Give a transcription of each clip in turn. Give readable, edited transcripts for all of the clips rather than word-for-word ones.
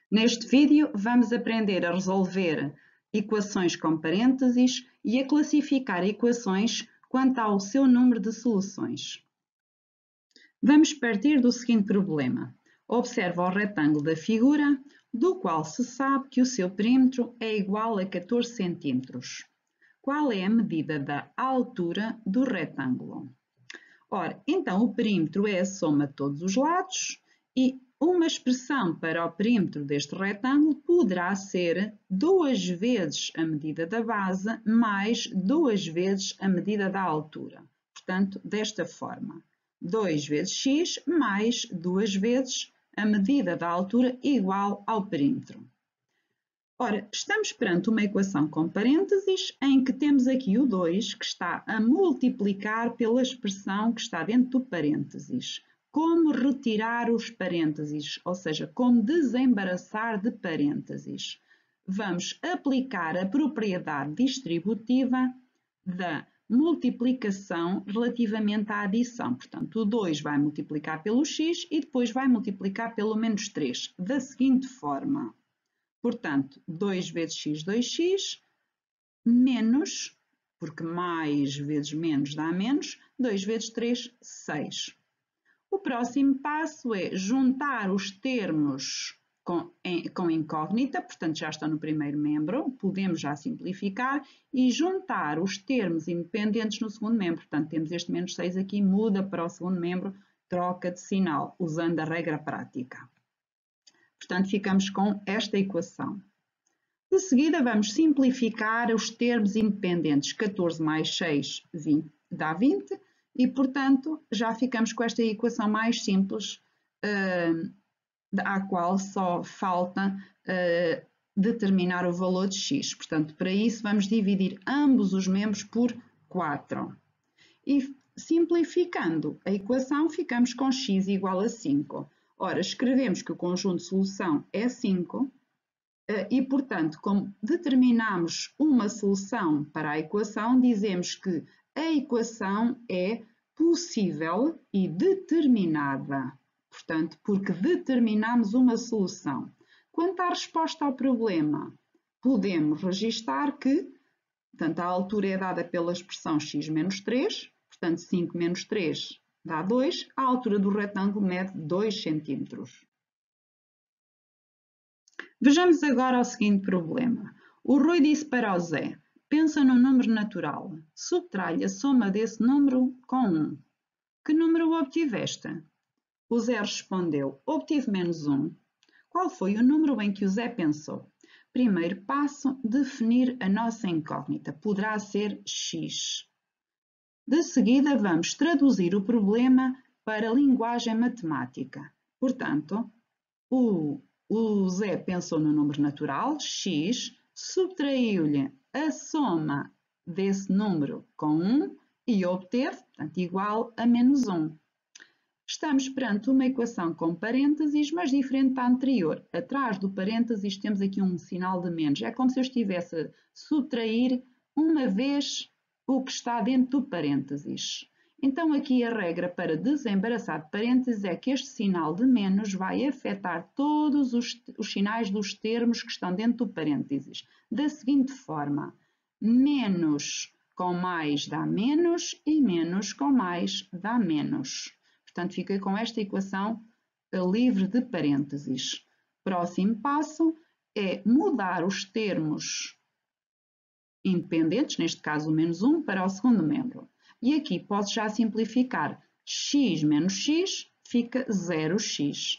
Neste vídeo vamos aprender a resolver equações com parênteses e a classificar equações quanto ao seu número de soluções. Vamos partir do seguinte problema. Observa o retângulo da figura, do qual se sabe que o seu perímetro é igual a 14 cm. Qual é a medida da altura do retângulo? Ora, então o perímetro é a soma de todos os lados e uma expressão para o perímetro deste retângulo poderá ser 2 vezes a medida da base mais 2 vezes a medida da altura. Portanto, desta forma, 2 vezes x mais 2 vezes a medida da altura igual ao perímetro. Ora, estamos perante uma equação com parênteses em que temos aqui o 2 que está a multiplicar pela expressão que está dentro do parênteses. Como retirar os parênteses, ou seja, como desembaraçar de parênteses? Vamos aplicar a propriedade distributiva da multiplicação relativamente à adição. Portanto, o 2 vai multiplicar pelo x e depois vai multiplicar pelo menos 3, da seguinte forma. Portanto, 2 vezes x, 2x, menos, porque mais vezes menos dá menos, 2 vezes 3, 6. O próximo passo é juntar os termos com incógnita, portanto já estão no primeiro membro, podemos já simplificar, e juntar os termos independentes no segundo membro. Portanto, temos este menos 6 aqui, muda para o segundo membro, troca de sinal, usando a regra prática. Portanto, ficamos com esta equação. De seguida, vamos simplificar os termos independentes. 14 mais 6 dá 20 e, portanto, já ficamos com esta equação mais simples, à qual só falta determinar o valor de x. Portanto, para isso, vamos dividir ambos os membros por 4. E, simplificando a equação, ficamos com x igual a 5. Ora, escrevemos que o conjunto de solução é 5 e, portanto, como determinamos uma solução para a equação, dizemos que a equação é possível e determinada. Portanto, porque determinamos uma solução. Quanto à resposta ao problema, podemos registar que, portanto, a altura é dada pela expressão x menos 3, portanto, 5 menos 3 dá 2, a altura do retângulo mede 2 cm. Vejamos agora o seguinte problema. O Rui disse para o Zé, pensa num número natural, subtrai a soma desse número com 1. Que número obtiveste? O Zé respondeu, obtive menos 1. Qual foi o número em que o Zé pensou? Primeiro passo, definir a nossa incógnita. Poderá ser x. De seguida, vamos traduzir o problema para a linguagem matemática. Portanto, o Zé pensou no número natural, x, subtraiu-lhe a soma desse número com 1 e obteve, portanto, igual a menos 1. Estamos perante uma equação com parênteses, mas diferente da anterior. Atrás do parênteses temos aqui um sinal de menos. É como se eu estivesse a subtrair uma vez o que está dentro do parênteses. Então, aqui a regra para desembaraçar de parênteses é que este sinal de menos vai afetar todos os sinais dos termos que estão dentro do parênteses. Da seguinte forma, menos com mais dá menos e menos com mais dá menos. Portanto, fica com esta equação livre de parênteses. Próximo passo é mudar os termos independentes, neste caso o menos 1, para o segundo membro. E aqui posso já simplificar. X menos x fica 0x.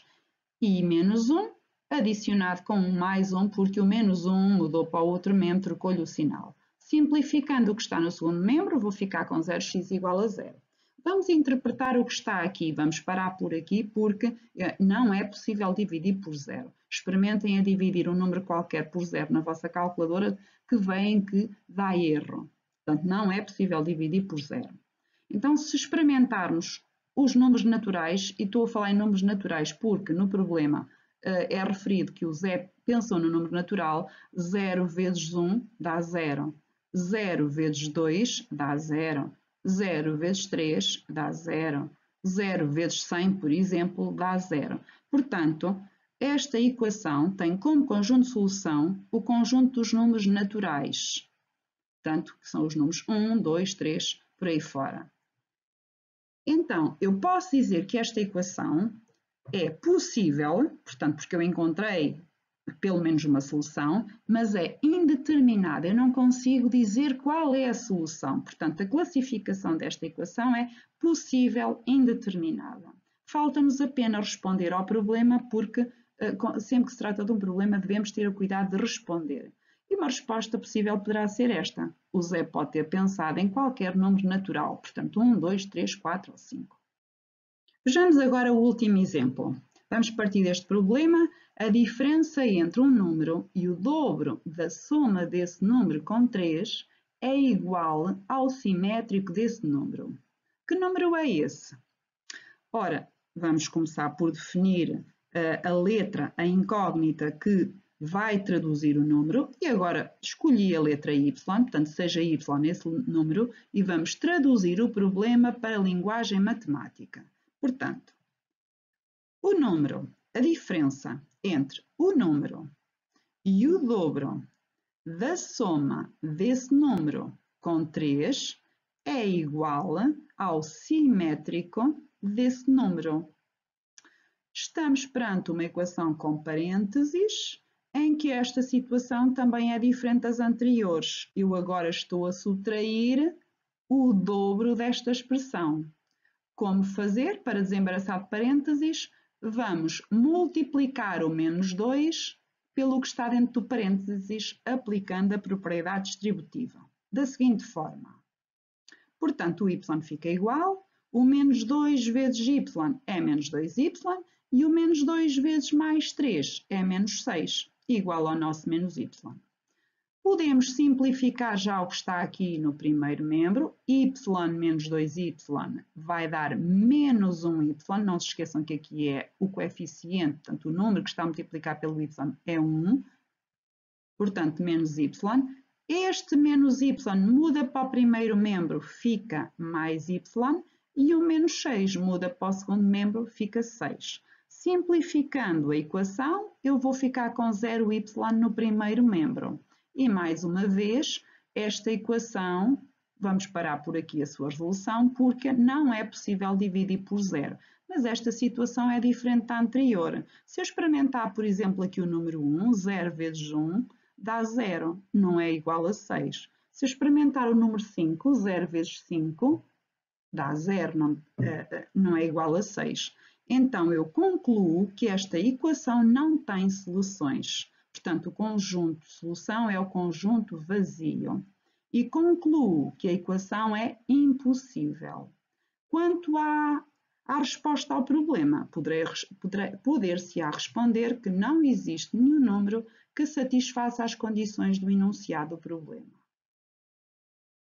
E menos 1 adicionado com 1 mais 1, porque o menos 1 mudou para o outro membro, trocou-lhe o sinal. Simplificando o que está no segundo membro, vou ficar com 0x igual a 0. Vamos interpretar o que está aqui. Vamos parar por aqui porque não é possível dividir por 0. Experimentem a dividir um número qualquer por 0 na vossa calculadora que veem que dá erro. Portanto, não é possível dividir por 0. Então, se experimentarmos os números naturais, e estou a falar em números naturais porque no problema é referido que o Zé pensou no número natural, 0 vezes 1 dá 0, 0 vezes 2 dá 0, 0 vezes 3 dá 0, 0 vezes 100, por exemplo, dá 0. Portanto, esta equação tem como conjunto de solução o conjunto dos números naturais, portanto, que são os números 1, 2, 3, por aí fora. Então, eu posso dizer que esta equação é possível, portanto, porque eu encontrei pelo menos uma solução, mas é indeterminada. Eu não consigo dizer qual é a solução. Portanto, a classificação desta equação é possível indeterminada. Falta-nos apenas responder ao problema, porque sempre que se trata de um problema devemos ter o cuidado de responder. E uma resposta possível poderá ser esta. O Zé pode ter pensado em qualquer número natural, portanto 1, 2, 3, 4 ou 5. Vejamos agora o último exemplo. Vamos partir deste problema. A diferença entre um número e o dobro da soma desse número com 3 é igual ao simétrico desse número. Que número é esse? Ora, vamos começar por definir a letra, a incógnita que vai traduzir o número, e agora escolhi a letra Y, portanto seja Y esse número, e vamos traduzir o problema para a linguagem matemática. Portanto, o número, a diferença entre o número e o dobro da soma desse número com 3 é igual ao simétrico desse número. Estamos perante uma equação com parênteses, em que esta situação também é diferente das anteriores. Eu agora estou a subtrair o dobro desta expressão. Como fazer para desembaraçar de parênteses? Vamos multiplicar o menos 2 pelo que está dentro do parênteses, aplicando a propriedade distributiva. Da seguinte forma. Portanto, o y fica igual, o menos 2 vezes y é menos 2y, e o menos 2 vezes mais 3 é menos 6, igual ao nosso menos y. Podemos simplificar já o que está aqui no primeiro membro. Y menos 2y vai dar menos 1y. Não se esqueçam que aqui é o coeficiente, portanto, o número que está a multiplicar pelo y é 1. Portanto, menos y. Este menos y muda para o primeiro membro, fica mais y. E o menos 6 muda para o segundo membro, fica 6. Simplificando a equação, eu vou ficar com 0y no primeiro membro. E mais uma vez, esta equação, vamos parar por aqui a sua resolução, porque não é possível dividir por 0. Mas esta situação é diferente da anterior. Se eu experimentar, por exemplo, aqui o número 1, 0 vezes 1, dá 0, não é igual a 6. Se eu experimentar o número 5, 0 vezes 5, dá 0, não é igual a 6. Então, eu concluo que esta equação não tem soluções. Portanto, o conjunto de solução é o conjunto vazio. E concluo que a equação é impossível. Quanto à resposta ao problema, poder-se-á responder que não existe nenhum número que satisfaça as condições do enunciado do problema.